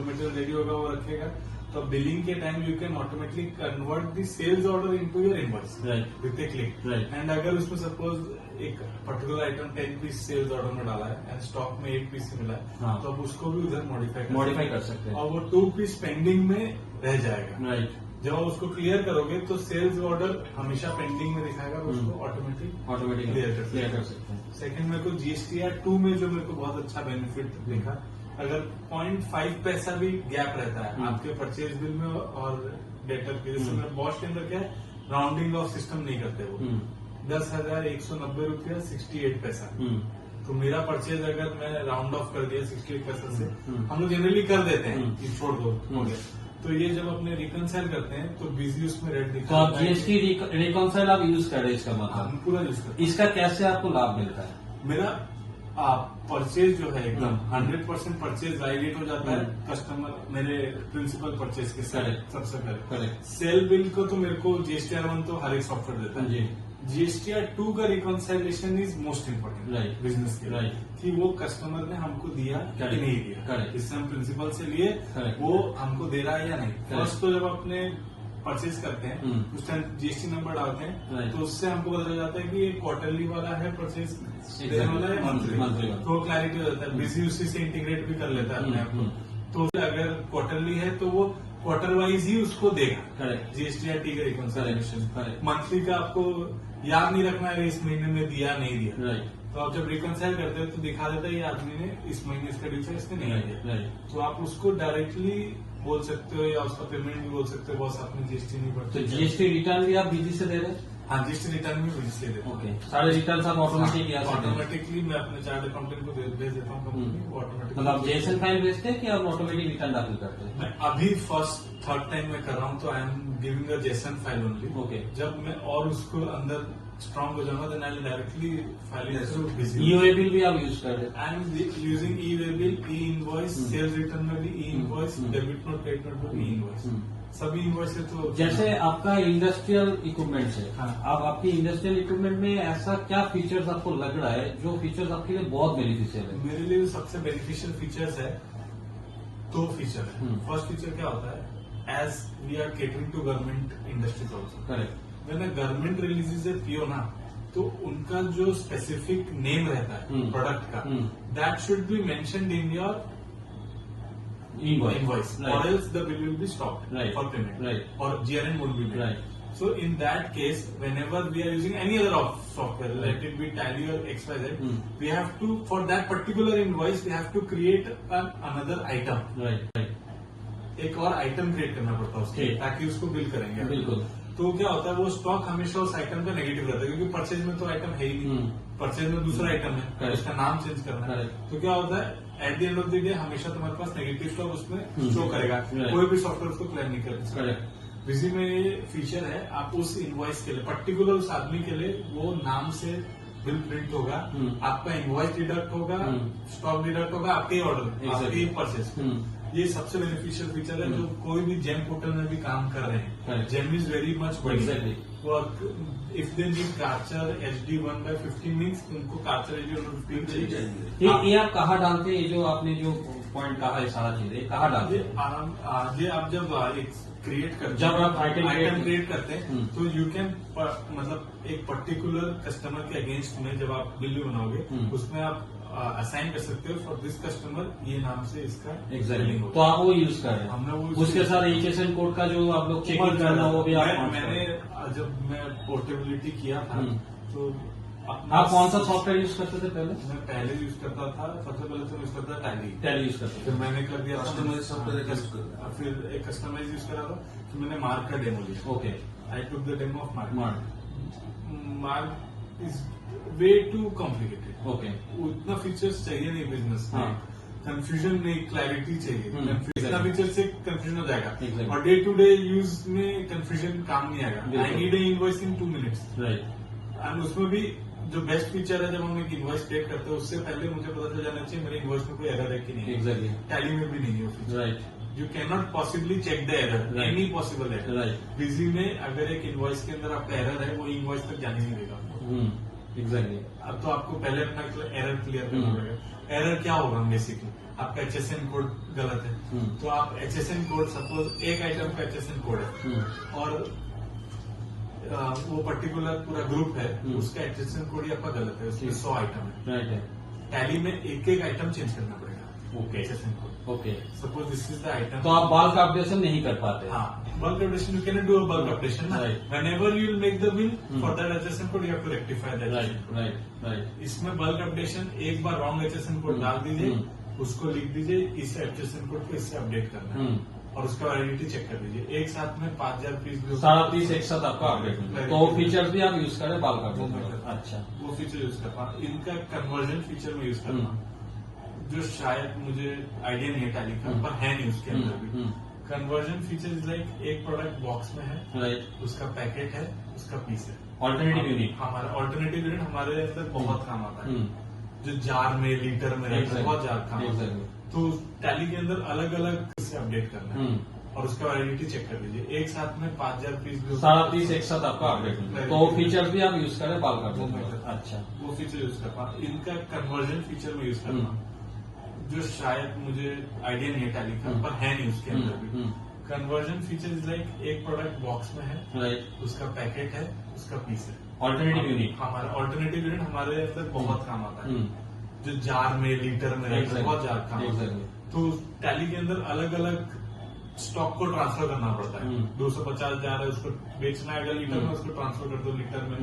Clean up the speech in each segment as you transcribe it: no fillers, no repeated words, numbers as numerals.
जो material ready होगा वो रखेगा। तो बिलिंग के time you can automatically convert the sales order into your invoice with a click. And अगर उसमें सपोज एक particular item 10 piece sales order में डाला है एंड स्टॉक में 8 पीस मिला है, तो आप उसको भी उधर मॉडिफाई कर सकते हैं और वो 2 पीस पेंडिंग में रह जाएगा। जब आप उसको क्लियर करोगे तो सेल्स ऑर्डर हमेशा पेंडिंग में दिखाएगा, उसको ऑटोमेटिक क्लियर कर सकते हैं। सेकंड मेरे को GSTR 2 में जो मेरे को बहुत अच्छा बेनिफिट देखा, अगर 0.5 पैसा भी गैप रहता है आपके परचेज बिल में और डेटर के, जैसे मैं बॉश के अंदर क्या है, राउंडिंग ऑफ सिस्टम नहीं करते वो 10,190 रुपया 68 पैसा। तो मेरा परचेज अगर मैं राउंड ऑफ कर दिया 68 पैसा से, हम लोग जनरली कर देते हैं कि छोड़ दो हो गया। तो ये जब अपने रिकनसाइल करते हैं तो बिजी उसमें रेट दिखता है। तो आप GST रिकनसाइल आप यूज कर रहे हैं, इसका मतलब पूरा यूज करते हैं। इसका कैसे आपको लाभ मिलता है? मेरा परचेज जो है एकदम 100% परचेज वाइलेट हो जाता है कस्टमर मेरे प्रिंसिपल परचेज के साथ। सबसे पहले सेल बिल को तो मेरे को GSTR 1 तो हर एक सॉफ्टवेयर देता है। GSTR 2 का रिकॉन्साइलेशन इज मोस्ट इम्पोर्टेंट बिजनेस के लिए, कि वो कस्टमर ने हमको दिया कि नहीं दिया, जिससे हम प्रिंसिपल से लिए वो हमको दे रहा है या नहीं। फर्स्ट तो जब अपने परचेज करते हैं उस टाइम GST नंबर डालते हैं, तो उससे हमको पता चल जाता है कि ये क्वार्टरली वाला है परचेज देने वाला है मंथली, तो क्लैरिटी हो जाता है। बिजी उसी से इंटीग्रेट भी कर लेता है अपने आप को। तो अगर क्वार्टरली है तो वो क्वार्टर वाइज ही उसको देगा GSTR T का रिकॉन्साइलेशन। मंथली का आपको याद नहीं रखना है इस महीने में दिया नहीं दिया। तो आप जब रिकॉन्साइल करते हैं तो दिखा देता है ये आदमी ने इस महीने इसका ड्यू है, इसने नहीं दिया। तो आप उसको डायरेक्टली बोल सकते हो या उसका पेमेंट भी बोल सकते हो, बॉस आपने GST नहीं भरते। तो GST रिटर्न भी आप बिजी से दे रहे हैं? हाँ, GST रिटर्न भी बिजी से दे रहे हैं। सारे रिटर्न आप ऑटोमेटिकली मैं अपने चार्ट अकाउंटेंट को भेज देता हूँ कंपनी, वो ऑटोमेटिक। मतलब आप JSON फाइल भेजते हैं कि आप ऑटोमेटिक रिटर्न दाखिल करते हैं? मैं अभी फर्स्ट थर्ड टाइम में कर रहा हूँ तो I am giving a JSON file only. जब मैं और उसको अंदर स्ट्रॉन्ग हो जाऊंगा then I will directly file. E-way bill भी आप यूज कर रहे हैं? I am using E-way bill, E-invoice, sales return में भी E-invoice, debit note credit note में भी E-invoice, सभी इनवॉइस है। तो जैसे आपका इंडस्ट्रियल इक्विपमेंट है, आप आपकी इंडस्ट्रियल इक्विपमेंट में ऐसा क्या फीचर्स आपको लग रहा है जो फीचर्स आपके लिए बहुत बेनिफिशियल है? मेरे लिए सबसे बेनिफिशियल फीचर्स है 2 फीचर है। फर्स्ट फीचर क्या होता है, as we are catering to government industries also, correct, when government releases a PO ना, तो उनका जो स्पेसिफिक नेम रहता है प्रोडक्ट का, that should be mentioned in your invoice, or else the bill will be stopped for payment, or GRN won't be made. So in that case, whenever we are using any other software, let it be Tally or XYZ, we have to, for that particular invoice, we have to create another item. एक और item create करना पड़ता है उसके, ताकि उसको bill करेंगे। बिल्कुल। तो क्या होता है, वो स्टॉक हमेशा उस आइटम का नेगेटिव रहता है, क्योंकि परचेज में तो आइटम है ही नहीं, परचेज में दूसरा आइटम है, उसका नाम चेंज करना है। तो क्या होता है, at the end of the day हमेशा तुम्हारे पास नेगेटिव स्टॉक उसमें शो करेगा, कोई भी सॉफ्टवेयर उसको क्लेम नहीं करेगा। बिजी में ये फीचर है, आप उस इनवॉइस के लिए पर्टिकुलर उस आदमी के लिए वो नाम से बिल प्रिंट होगा, आपका इनवॉइस डिडक्ट होगा, स्टॉक डिडक्ट होगा, आपके ऑर्डर, आपके परचेज। ये सबसे बेनिफिशियल फीचर है जो कोई भी जेम पोर्टल में भी काम कर रहे हैं। Gem is very much if they need Karcher HD 1/15 means उनको कार्चर HD 1/15 चाहिए। ये आप कहाँ डालते हैं? ये जो आपने जो पॉइंट कहा है सारा चीजें कहाँ डालते हैं? ये आप जब क्रिएट करते जब आप आइटम क्रिएट करते हैं तो यू कैन मतलब एक पर्टिकुलर कस्टमर के अगेंस्ट में जब आप बिल बनाओगे उसमें आप असाइन कर सकते हो फॉर दिस कस्टमर, ये नाम से इसका एग्जैक्टली। तो आप वो यूज कर रहे हैं? हमने वो उसके साथ HSN कोड का जो आप लोग चेकिंग करना वो भी मैंने जब मैं पोर्टेबिलिटी किया था तो आप कौन सा सॉफ्टवेयर यूज करते थे पहले? मैं पहले यूज करता था, सबसे पहले तो यूज करता था टैली यूज करते। फिर मैंने कर दिया कस्टमाइज सॉफ्टवेयर, फिर एक कस्टमाइज यूज करा था, फिर मैंने मार्क का डेमो लिया। Okay, I took the demo of Marg is way too complicated. Okay, उतना फीचर्स चाहिए नहीं बिजनेस में, कंफ्यूजन नहीं, क्लैरिटी चाहिए। इतना फीचर से कंफ्यूजन हो जाएगा और डे टू डे यूज में कंफ्यूजन काम नहीं आएगा। I need a invoice in 2 minutes, right. And उसमें भी जो बेस्ट फीचर है, जब हम एक इनवॉइस क्रिएट करते हैं उससे पहले मुझे पता चल जाना चाहिए मेरे इनवॉइस में कोई एरर है कि नहीं। एग्जैक्टली, टैली में भी नहीं है वो feature, right. You can not possibly check the error, any possible error, right. Busy में अगर एक इनवॉइस के अंदर आपका एरर है वो इनवॉइस तक जाने नहीं देगा। एग्जैक्टली। अब तो आपको पहले अपना एरर क्लियर करना पड़ेगा। एरर क्या होगा बेसिकली, आपका HSN कोड गलत है, तो आप HSN कोड, सपोज एक आइटम का HSN कोड है और वो पर्टिकुलर पूरा ग्रुप है, उसका HSN कोड ही आपका गलत है, उसमें 100 आइटम है, राइट है। टैली में एक एक आइटम चेंज करना पड़ेगा। Okay HSN code, okay. Suppose this is the item, तो आप बल्क अपडेशन नहीं कर पाते। हाँ, bulk updation you cannot do a bulk updation ना। Right. Whenever you will make the bill for that HSN code, you have to rectify that right HSN code. Right right. इसमें bulk updation एक बार wrong HSN code डाल दीजिए, उसको लिख दीजिए इस HSN code को इससे अपडेट करना है और उसका वैलिडिटी चेक कर लीजिए। एक साथ में 5000 पीस भी 30 एक साथ आपका अपडेट मिलेगा। तो वो फीचर्स भी आप यूज करें बल्क अपडेट। अच्छा, वो फीचर यूज करता हूँ। इनका कन्वर्जन फीचर में यूज करता हूँ, जो शायद मुझे आइडिया नहीं है टैली का, पर है नहीं उसके अंदर भी। कन्वर्जन फीचर इज लाइक एक प्रोडक्ट बॉक्स में है, राइट, उसका पैकेट है, उसका पीस है, ऑल्टरनेटिव यूनिट। हमारा ऑल्टरनेटिव यूनिट हमारे अंदर बहुत काम आता है, जो जार में लीटर में रहता है, बहुत जार काम आता है। तो टैली के अंदर अलग अलग से अपडेट करना है और उसका वैलिडिटी चेक कर लीजिए। एक साथ में 5000 पीस भी 30 एक साथ आपका अपडेट मिलेगा। तो वो फीचर्स भी आप यूज करें बल्क अपडेट। अच्छा, वो फीचर यूज करता हूँ। इनका कन्वर्जन फीचर में यूज करता हूँ, जो शायद मुझे आइडिया नहीं है टैली का, पर है नहीं उसके अंदर भी। कन्वर्जन फीचर इज लाइक एक प्रोडक्ट बॉक्स में है, राइट, उसका पैकेट है, उसका पीस है, ऑल्टरनेटिव यूनिट। हमारा ऑल्टरनेटिव यूनिट हमारे अंदर बहुत काम आता है, जो जार में लीटर में रहता है, बहुत जार काम आता है। तो टैली के अंदर अलग अलग स्टॉक को ट्रांसफर करना पड़ता है। 250 जा रहा है, उसको बेचना है, अगर लीटर में उसको ट्रांसफर कर दो लीटर में,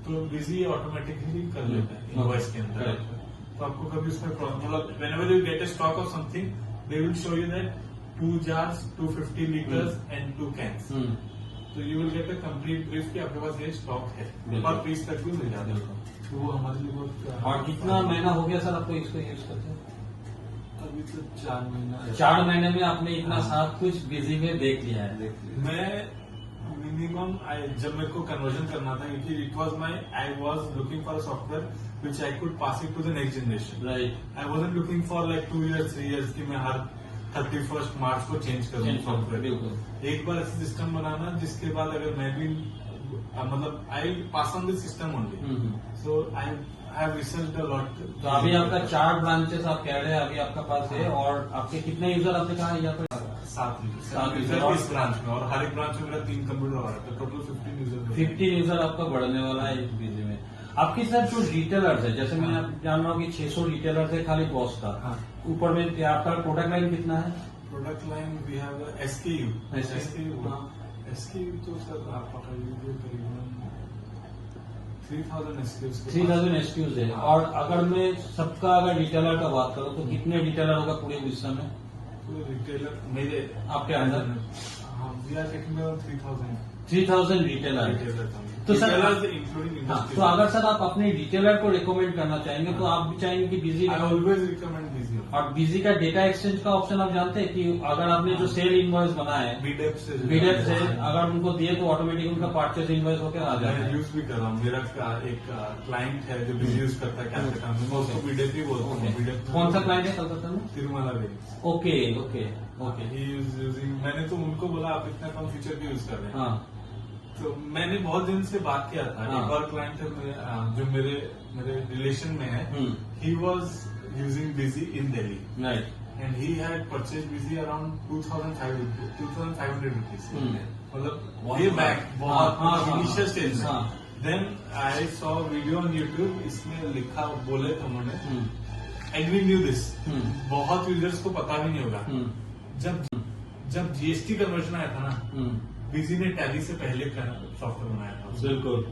तो बिजी ऑटोमेटिकली कर लेता है इनवॉइस के अंदर। तो आपको कभी उसमें मतलब whenever you get a stock of something, they will show you that 2 jars, 250 liters and 2 cans. तो you will get a complete brief कि आपके पास ये स्टॉक है, पर पीस तक भी मिल जाता है। तो वो हमारे लिए बहुत। और कितना महीना हो गया सर आपको इसको यूज करते? अभी तो 4 महीना। 4 महीने में आपने इतना सब कुछ बिजी में देख लिया है। मैं मिनिमम जब मेरे को कन्वर्जन करना था, क्योंकि it was I was looking for software which I could pass it to the next generation. Right, I wasn't looking for like 2 years 3 years की मैं हर 31 मार्च को चेंज करूँ सॉफ्टवेयर। बिल्कुल। एक बार ऐसा सिस्टम बनाना जिसके बाद अगर मैं भी मतलब I pass on this system only, so I have researched a lot. तो अभी आपका 4 ब्रांचेस आप कह रहे हैं अभी आपका पास है, और आपके कितने यूजर आपने कहा यहाँ पर? 7 यूजर इस ब्रांच में, और हर एक ब्रांच में मेरा 3 कंप्यूटर आ रहा है, तो टोटल 15 यूजर आपका बढ़ने वाला है एक बिजी में। आपके साथ जो रिटेलर्स है, जैसे मैं जान रहा हूँ कि 600 रिटेलर्स है खाली बॉस का, ऊपर में आपका प्रोडक्ट लाइन कितना है? Product line we have SKU तो सर आप पकड़िए करीबन 3000 SKUs 3000 SKUs है। और अगर मैं सबका अगर रिटेलर का बात करूँ तो कितने रिटेलर होगा पूरे विश्व में? तो रिटेलर मेरे आपके अंदर वी आर टेकिंग 3000 रिटेलर। तो सर इंक्लूडिंग तो अगर सर आप अपने रिटेलर को रिकमेंड करना चाहेंगे तो आप भी चाहेंगे कि busy, I always recommend busy. और बिजी का डेटा एक्सचेंज का ऑप्शन आप जानते हैं कि अगर आपने जो सेल इनवॉइस बनाया है बीडेप से अगर उनको दिए तो ऑटोमेटिक उनका परचेज इनवॉइस होकर आ जाता है। मैं यूज भी कर रहा हूँ, मेरा एक क्लाइंट है जो बिजी यूज करता है कैलकाटा में, मैं उसको बीडेप ही बोलता हूँ। बीडेप कौन सा क्लाइंट है कलकत्ता में? Tirumala very. Okay okay okay. मैंने तो उनको बोला आप इतना कम फीचर क्यों यूज कर रहे हैं। हाँ, तो मैंने बहुत दिन से बात किया था। एक और क्लाइंट है जो मेरे रिलेशन में है, he was using busy in Delhi, right, and he had purchase busy around 2500 rupees. मतलब ये बैक बहुत इनिशियल स्टेज में। Then I saw video on YouTube, इसमें लिखा बोले थे उन्होंने, आई डिडंट न्यू दिस, बहुत यूजर्स को पता भी नहीं होगा। जब GST कन्वर्जन आया था ना, बिजी ने टैली से पहले सॉफ्टवेयर बनाया था। बिल्कुल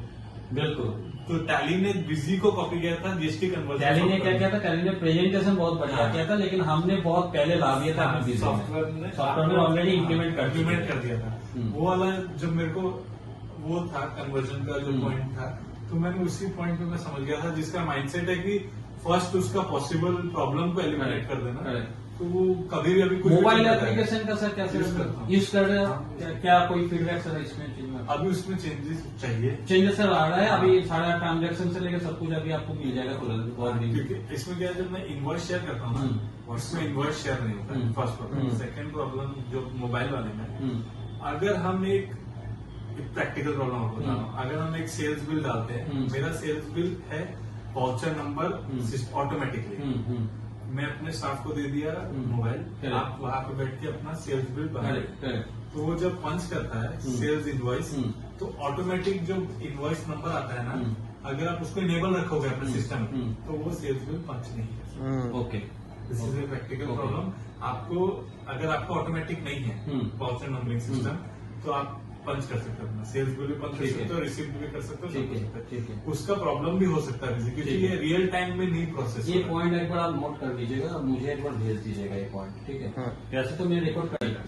बिल्कुल। तो टैली ने बिजी को कॉपी किया था GST कन्वर्जन। टैली ने क्या किया था? टैली ने प्रेजेंटेशन बहुत बढ़िया किया था, लेकिन हमने बहुत पहले ला दिया था अपने सॉफ्टवेयर में ऑलरेडी इम्प्लीमेंट कर दिया था। वो वाला जब मेरे को वो था कन्वर्जन का जो पॉइंट था, तो मैंने उसी पॉइंट पे मैं समझ गया था, जिसका माइंडसेट है कि फर्स्ट उसका पॉसिबल प्रॉब्लम को एलिमिनेट कर देना। तो वो कभी भी अभी कुछ मोबाइल एप्लीकेशन का सर कैसे यूज कर रहे हो? क्या कोई फीडबैक सर इसमें? अभी उसमें चेंजेस चाहिए। चेंजेस सर आ रहा है अभी, सारा ट्रांजेक्शन से लेकर सब कुछ अभी आपको मिल जाएगा तुरंत। क्योंकि इसमें क्या है, जब मैं इनवॉइस शेयर करता हूँ ना, उसमें इनवॉइस शेयर नहीं होता है, फर्स्ट प्रॉब्लम। सेकंड प्रॉब्लम जो मोबाइल वाले में, अगर हम एक एक प्रैक्टिकल प्रॉब्लम आपको बता रहा हूँ। अगर हम एक सेल्स बिल डालते हैं, मेरा सेल्स बिल है वाउचर नंबर ऑटोमेटिकली, मैं अपने स्टाफ को दे दिया मोबाइल, आप वहां पे बैठ के अपना सेल्स बिल बना, तो वो जब पंच करता है सेल्स इनवॉइस, तो ऑटोमेटिक जो इनवॉइस नंबर आता है ना, अगर आप उसको इनेबल रखोगे अपने सिस्टम में, तो वो सेल्स बिल पंच नहीं है। Okay, this is a practical problem. आपको अगर आपको ऑटोमेटिक नहीं है वाउचर नंबरिंग सिस्टम, तो आप पंच कर सकते हो अपना सेल्स बिल भी पंच कर सकते हो, रिसिप्ट भी कर सकते हो, सब कर सकते हो। उसका प्रॉब्लम भी हो सकता है क्योंकि ये रियल टाइम में नहीं प्रोसेस। ये पॉइंट एक बार आप नोट कर लीजिएगा, मुझे एक बार भेज दीजिएगा ये पॉइंट, ठीक है? वैसे तो मैं रिकॉर्ड करेगा।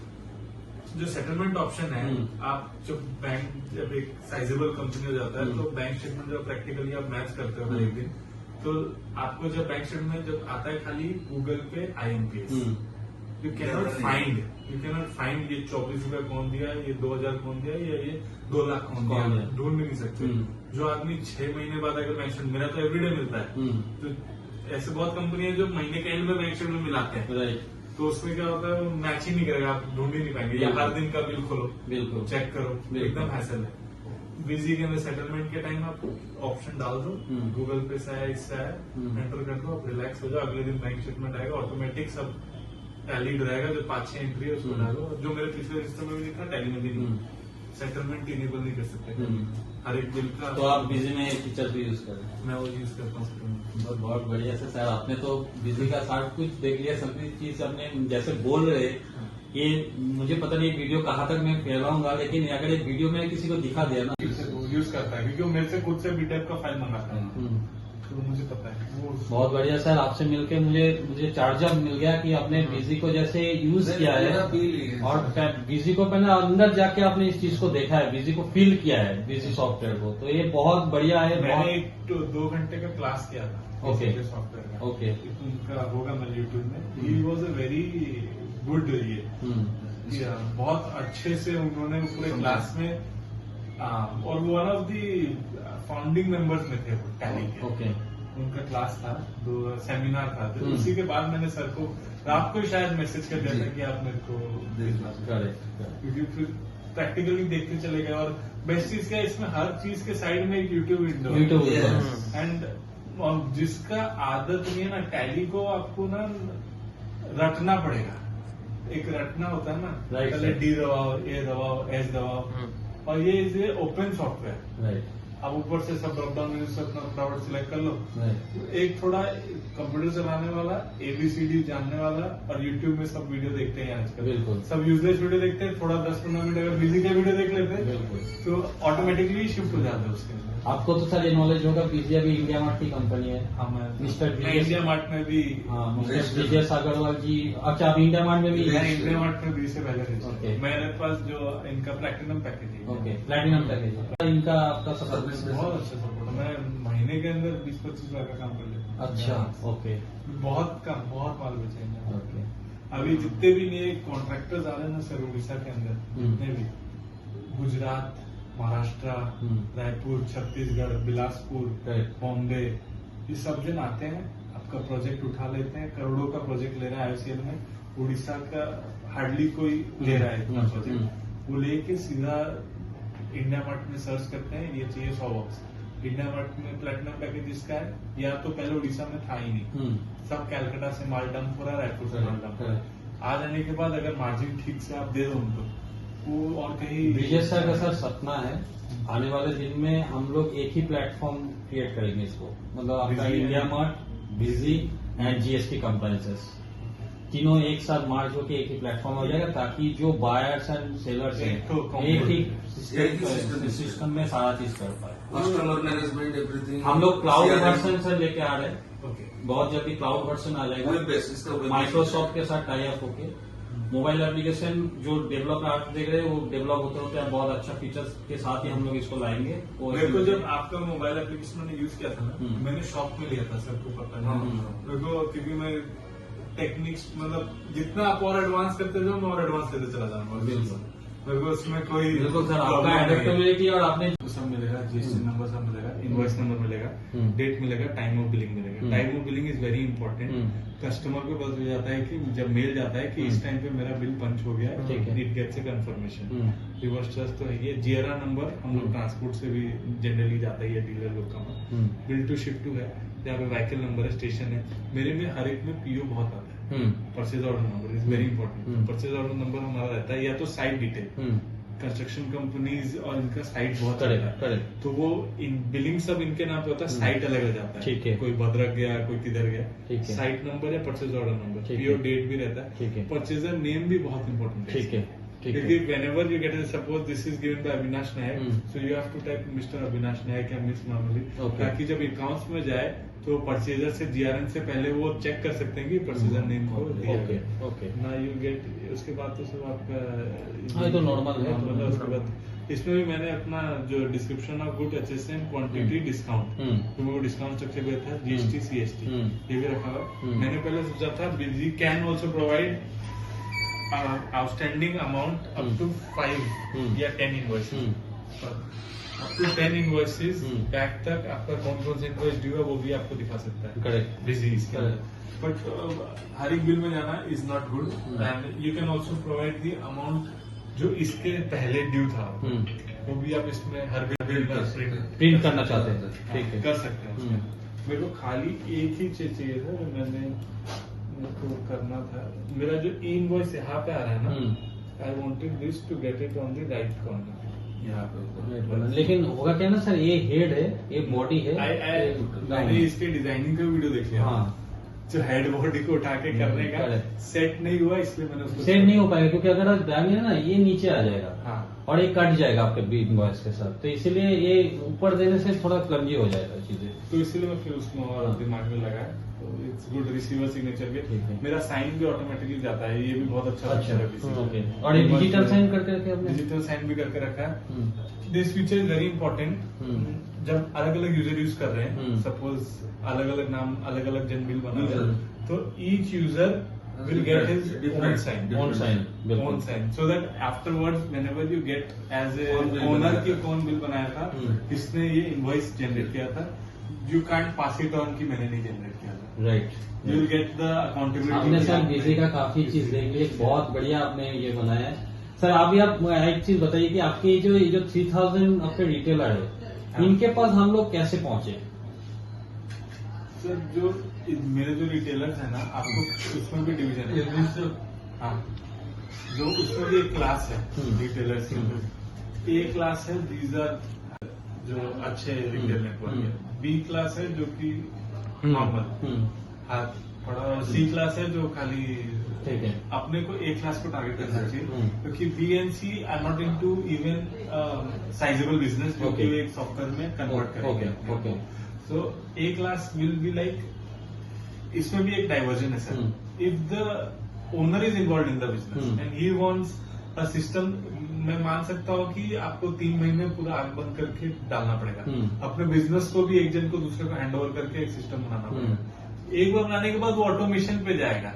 जो सेटलमेंट ऑप्शन है, आप जब बैंक जब एक साइजेबल कंपनी हो जाता है, तो बैंक स्टेटमेंट जब प्रैक्टिकली आप मैच करते हो एक दिन, तो आपको जब बैंक स्टेटमेंट जब आता है खाली गूगल पे IMPS, यू कैनॉट फाइंड ये 24 रुपए कौन दिया, ये 2000 कौन दिया, या ये 2 लाख कौन दिया, ढूंढ भी नहीं सकते। जो आदमी 6 महीने बाद अगर बैंक स्टेटमेंट, मेरा तो एवरीडे मिलता है, तो ऐसे बहुत कंपनी है जो महीने के एंड में बैंक स्टेटमेंट मिलाते हैं, तो उसमें क्या होता है, वो मैच ही नहीं करेगा, आप ढूंढ ही नहीं पाएंगे। या हर दिन का बिल खोलो, बिल्कुल चेक करो, एकदम हैसल है। बिजी के अंदर सेटलमेंट के टाइम आप ऑप्शन डाल दो, गूगल पे से आया, इससे आया, एंटर कर दो, आप रिलैक्स हो जाओ, अगले दिन बैंक स्टेटमेंट आएगा, ऑटोमेटिक सब टैलीड रहेगा, जो 5-6 एंट्री है उसको डालो। जो मेरे पिछले रजिस्टर में भी लिखा, टैली में भी नहीं, सेटलमेंट इनेबल नहीं कर सकते हर एक बिल का। तो आप बिजी में फीचर भी यूज करें? मैं वो यूज करता हूँ। बहुत बढ़िया से सर, आपने तो बिजी का सब कुछ देख लिया, सभी चीज आपने जैसे बोल रहे, ये मुझे पता नहीं वीडियो कहाँ तक मैं फैलाऊंगा, लेकिन अगर एक वीडियो में किसी को दिखा दिया ना, यूज करता है, क्योंकि वो मेरे से खुद से बीटेप का फाइल मंगाता है, तो मुझे पता है। बहुत बढ़िया सर, आपसे मिलके मुझे चार्जर मिल गया कि आपने बिजी को जैसे यूज किया है, और बिजी को पहले अंदर जाके आपने इस चीज को देखा है, बिजी को फील किया है, बिजी सॉफ्टवेयर को, तो ये बहुत बढ़िया है। मैंने एक 2 घंटे का क्लास किया था ओके सॉफ्टवेयर का, ओके, उनका होगा मेरे यूट्यूब में। He was a very good, ये बहुत अच्छे से उन्होंने पूरे क्लास में, और वो one of the founding members में थे वो टैली के। ओके, उनका क्लास था, 2 सेमिनार था, तो उसी के बाद मैंने सर को रात को ही शायद मैसेज कर दिया था कि आप मेरे को देखना, क्योंकि फिर प्रैक्टिकली देखते चले गए। और बेस्ट चीज क्या है, इसमें हर चीज के साइड में एक यूट्यूब विंडो, एंड जिसका आदत नहीं है ना टैली को, आपको ना रटना पड़ेगा। एक रटना होता है ना, पहले डी दबाओ, ए दबाओ, एस दबाओ, और ये इज ए ओपन सॉफ्टवेयर, आप ऊपर से सब ड्रॉप डाउन मेन्यू से अपना फटाफट सिलेक्ट कर लो। एक थोड़ा कंप्यूटर चलाने वाला, ABCD जानने वाला, और यूट्यूब में सब वीडियो देखते हैं आजकल, सब यूजलेस वीडियो देखते हैं, थोड़ा 10-15 मिनट अगर बिजी का वीडियो देख लेते हैं, तो ऑटोमेटिकली शिफ्ट हो जाता है उसके अंदर। आपको तो सर ये नॉलेज होगा, पीजी अभी इंडिया मार्ट की कंपनी है। हाँ, मिस्टर इंडिया मार्ट में भी, मिस्टर विजय सागरवाल जी। अच्छा, आप इंडिया मार्ट में भी? इंडिया मार्ट में भी से पहले मेरे पास जो इनका प्लैटिनम पैकेज है। ओके, प्लैटिनम पैकेज इनका आपका सपोर्ट बहुत अच्छा सपोर्ट है। मैं महीने के अंदर 20-25 लाख का काम कर लेता हूँ। अच्छा, ओके, बहुत कम, बहुत माल बेचेंगे। ओके, अभी जितने भी नए कॉन्ट्रैक्टर्स आ रहे हैं ना सर उड़ीसा के अंदर, जितने भी, गुजरात, महाराष्ट्र, रायपुर, छत्तीसगढ़, बिलासपुर, बॉम्बे, ये सब जन आते हैं, आपका प्रोजेक्ट उठा लेते हैं, करोड़ों का प्रोजेक्ट ले रहा है IOCL में। उड़ीसा का हार्डली कोई ले रहा है इतना प्रोजेक्ट, वो लेके सीधा इंडिया मार्ट में सर्च करते हैं, ये चाहिए 100 बॉक्स। इंडिया मार्ट में प्लैटिनम पैकेज इसका है, या तो पहले उड़ीसा में था ही नहीं, सब कैलकाटा से माल डंप हो रहा है, रायपुर से माल डंप हो रहा है। आ जाने के बाद अगर मार्जिन ठीक से आप दे दो उनको, वो और कहीं। विजय सर का सर सपना है आने वाले दिन में हम लोग एक ही प्लेटफॉर्म क्रिएट करेंगे इसको, मतलब आपका India mart, busy and GST compliances तीनों एक साथ मार्च होकर एक ही प्लेटफॉर्म हो जाएगा, ताकि जो बायर्स एंड सेलर्स हैं एक ही सिस्टम में सारा चीज कर पाए। कस्टमर मैनेजमेंट एवरीथिंग हम लोग क्लाउड वर्जन से लेके आ रहे हैं, बहुत जल्दी क्लाउड वर्जन आ जाएगा माइक्रोसॉफ्ट के साथ टाई अप होके। मोबाइल एप्लीकेशन जो डेवलप आप देख रहे हैं वो डेवलप होते होते हैं, बहुत अच्छा फीचर्स के साथ ही हम लोग इसको लाएंगे। मेरे को जब आपका मोबाइल एप्लीकेशन मैंने यूज किया था ना, मैंने शॉप में लिया था, सबको पता है मेरे को, क्योंकि मैं टेक्निक्स मतलब जितना आप और एडवांस करते जाओ मैं और एडवांस लेते चला जाऊंगा। मेरे को उसमें कोई बिल्कुल सर, आपका problem नहीं है। एडेप्टेबिलिटी और आपने सब मिलेगा, जीएसटी नंबर सब मिलेगा, इनवॉइस नंबर मिलेगा, डेट मिलेगा, टाइम ऑफ बिलिंग मिलेगा। Time of billing is very important. Customer को पता चल जाता है कि जब मेल जाता है कि इस टाइम पे मेरा बिल पंच हो गया है, ठीक है। It gets a confirmation. Reverse trust तो है ये। जीआरआर नंबर हम लोग ट्रांसपोर्ट से भी जनरली जाता है, डीलर लोग का। बिल टू शिप टू है, जहाँ पे व्हीकल नंबर है, स्टेशन है। मेरे में हर एक में पीओ बहुत आता है। Purchase order number is very important. Purchase order number हमारा रहता है, या तो साइट डिटेल, कंस्ट्रक्शन कंपनीज और इनका साइट बहुत रहता है, करेक्ट। तो वो बिलिंग सब इनके नाम पे होता है, साइट अलग अलग जाता है। ठीक है। कोई भद्रक गया, कोई किधर गया, ठीक है। साइट नंबर या परचेज ऑर्डर नंबर, ठीक पीओ है। डेट भी रहता है। ठीक है। परचेजर नेम भी बहुत इंपॉर्टेंट है। ठीक है, ठीक क्योंकि है। whenever you get a, suppose this is given by Avinash Nayak, so you have to type Mr. Avinash नायक या मिस नॉर्मली, Okay. ताकि जब अकाउंट्स में जाए तो परचेजर से जीआरएन से पहले वो चेक कर सकते हैं कि परचेजर नेम को दिया ओके, गया। ओके। ना यू गेट, उसके बाद तो सब आपका हाँ, ये तो normal है। normal है। उसके बाद इसमें भी मैंने अपना जो description of good HSN quantity discount, तो मेरे को डिस्काउंट स्ट्रक्चर भी था, जीएसटी सीएसटी ये भी रखा हुआ है। मैंने पहले सोचा था busy can also provide outstanding amount up to 5 या 10 invoices, up to 10 invoices back तक आपका कौन कौन से इनवॉइस ड्यू है वो भी आपको दिखा सकता है। करेक्ट। बिजी इसके अंदर, बट हर एक बिल में जाना is not good, and you can also provide the amount जो इसके पहले ड्यू था, वो भी आप इसमें हर बिल में प्रिंट करना चाहते हैं, ठीक है, कर सकते हैं उसमें। मेरे को खाली एक ही चीज चाहिए था जो मैंने को करना था। मेरा जो इनवॉइस यहाँ पे आ रहा है ना, I wanted this to get it on the right corner यहाँ पे। लेकिन होगा क्या ना सर, ये हेड है, ये बॉडी है, मैंने इसके डिजाइनिंग का वीडियो देख लिया। हाँ, जो हेड बॉडी को उठा के करने का correct। सेट नहीं हुआ, इसलिए मैंने उसको सेट नहीं हो पाएगा, क्योंकि अगर आप डालेंगे ना ये नीचे आ जाएगा। हाँ। और ये कट जाएगा आपके बीट इनवॉइस के साथ, तो इसीलिए ये ऊपर देने से थोड़ा क्लमजी हो जाएगा चीजें। तो इसलिए मैं फिर उसमें और दिमाग में लगाया, तो इट्स गुड। रिसीवर सिग्नेचर ठीक भी है। मेरा साइन भी ऑटोमेटिकली जाता है, ये भी बहुत अच्छा अच्छा, फीचर है। ओके। और ये डिजिटल साइन करके रखे आपने? डिजिटल साइन भी करके रखा है। This feature is very important. जब अलग अलग यूजर यूज कर रहे हैं, सपोज अलग अलग नाम, अलग अलग जन बिल बना रहे हैं, तो each user will get his own sign, own sign, so that afterwards whenever you get as a owner की कौन बिल बनाया था, किसने ये इनवॉइस जनरेट किया था, you can't pass it on कि मैंने नहीं जनरेट किया था। Right. You will get the accountability। आपने सर बिजी का काफी चीज देख ली, बहुत बढ़िया आपने ये बनाया है सर। अभी आप एक चीज बताइए कि आपके ये जो 3000 आपके रिटेलर है, इनके पास हम लोग कैसे पहुंचे? सर जो मेरे जो रिटेलर्स है ना, आपको उसमें भी डिवीजन है। हाँ, जो उसमें भी एक क्लास है रिटेलर्स की। ए क्लास है, दीज आर जो अच्छे रिटेल नेटवर्क है। बी क्लास है जो कि नॉर्मल हाथ पड़ा, और सी क्लास है जो खाली, ठीक है। अपने को ए क्लास को टारगेट करना चाहिए, क्योंकि B and C are not into even sizable business जो कि एक सॉफ्टवेयर में कन्वर्ट करेंगे। Okay. So A class will be like, इसमें भी एक डाइवर्जन है sir. If the owner is involved in the business and he wants a system, मैं मान सकता हूँ कि आपको 3 महीने पूरा आग बंद करके डालना पड़ेगा। अपने बिजनेस को भी एक जन को दूसरे को हैंड ओवर करके एक सिस्टम बनाना पड़ेगा। एक बार बनाने के बाद वो ऑटोमेशन पे जाएगा।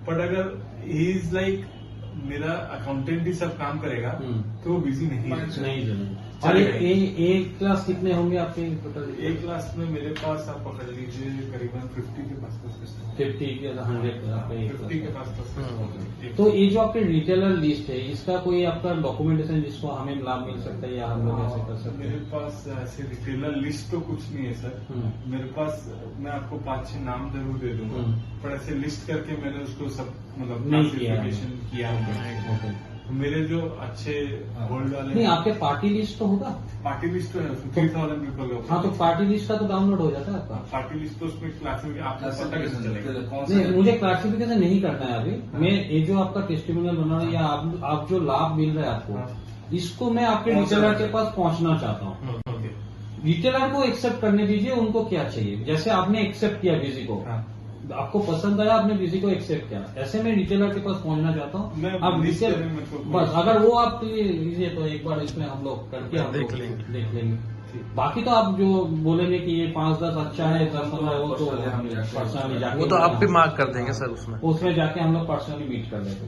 बट अगर ही इज लाइक मेरा अकाउंटेंट ही सब काम करेगा, तो वो बिजी नहीं है। और ए क्लास कितने होंगे आपके टोटल? ए क्लास में मेरे पास आप पकड़ लीजिए करीबन 50 के पास 50 के 100 50 के पास। तो ये जो आपके रिटेलर लिस्ट है, इसका कोई आपका डॉक्यूमेंटेशन जिसको हमें लाभ मिल सकता है, या हम लोग ऐसे कर सकते हैं? मेरे पास ऐसे रिटेलर लिस्ट तो कुछ नहीं है सर। मेरे पास, मैं आपको 5-6 नाम जरूर दे दूंगा, पर ऐसे लिस्ट करके मैंने उसको सब मतलब क्लासिफिकेशन किया। मेरे जो अच्छे होल्ड वाले नहीं, आपके पार्टी लिस्ट तो होगा? पार्टी लिस्ट तो है, 3000 पीपल का। हाँ, तो पार्टी लिस्ट का तो डाउनलोड हो जाता है आपका। पार्टी लिस्ट तो उसमें क्लासिफिकेशन आपको पता कैसे चलेगा? नहीं, मुझे क्लासिफिकेशन नहीं करना है अभी। मैं ये जो आपका टेस्टिमोनियल बना रहा हूँ, या आप जो लाभ मिल रहा है आपको, इसको मैं आपके रिटेलर के पास पहुंचना चाहता हूँ। रिटेलर को एक्सेप्ट करने दीजिए, उनको क्या चाहिए। जैसे आपने एक्सेप्ट किया बिजी को, आपको पसंद आया, आपने बिजी को एक्सेप्ट किया, ऐसे मैं रिटेलर के पास पहुंचना चाहता हूँ। आप रिटेल बस, अगर वो आप लीजिए तो एक बार इसमें हम लोग करके हम देख लेंगे। बाकी तो आप जो बोलेंगे कि ये 5-10 अच्छा है, 10-15, वो तो पर्सनली जाके वो तो आप भी मार्क कर देंगे सर, उसमें जाके हम लोग पर्सनली मीट कर लेंगे।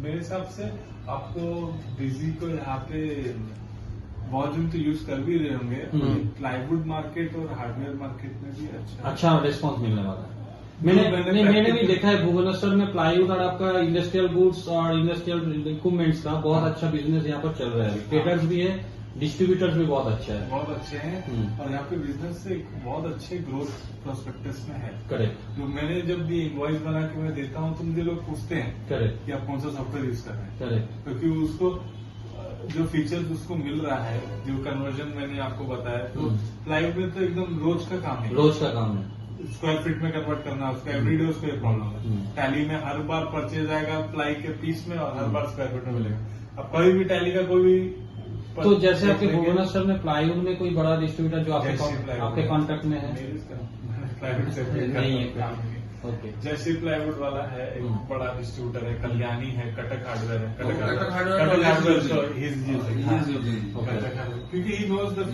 मेरे हिसाब से आपको बिजी को यहाँ पे बहुत दिन तो यूज कर भी रहे होंगे, प्लाईवुड मार्केट और हार्डवेयर मार्केट में भी अच्छा रिस्पॉन्स मिलने वाला है। मैंने भी देखा है भुवनेश्वर में प्लाईवुड और आपका इंडस्ट्रियल गुड्स और इंडस्ट्रियल इक्विपमेंट्स का बहुत अच्छा बिजनेस यहाँ पर चल रहा है। ट्रेडर्स भी है, डिस्ट्रीब्यूटर्स भी बहुत अच्छा है, बहुत अच्छे हैं और यहाँ पे बिजनेस से बहुत अच्छे ग्रोथ प्रोस्पेक्टस में है। करेक्ट। तो मैंने जब भी इनवॉइस बना के मैं देता हूँ तो मुझे लोग पूछते हैं करेक्ट कि आप कौन सा सॉफ्टवेयर यूज कर रहे हैं, करेक्ट क्योंकि उसको जो फीचर्स उसको मिल रहा है, जो कन्वर्जन मैंने आपको बताया, तो प्लाईवुड में तो एकदम रोज का काम है, रोज का काम है। स्क्वायर फीट में कन्वर्ट करना उसका एवरीडे उसको ये प्रॉब्लम है। टैली में हर बार परचेज आएगा प्लाई के पीस में और हर बार स्क्वायर फीट में मिलेगा। अब कोई भी टैली का कोई भी तो जैसे आपके भुवनेश्वर में प्लाईवुड में कोई बड़ा डिस्ट्रीब्यूटर जो आपके कॉन्टेक्ट में है प्लाईवुड से नहीं है? ओके। जैसे प्लाईवुड वाला है, एक बड़ा डिस्ट्रीब्यूटर है, कल्याणी है, कटक हार्डवेयर है, Cuttack hardware Cuttack hardware he is using. क्योंकि ही नोज द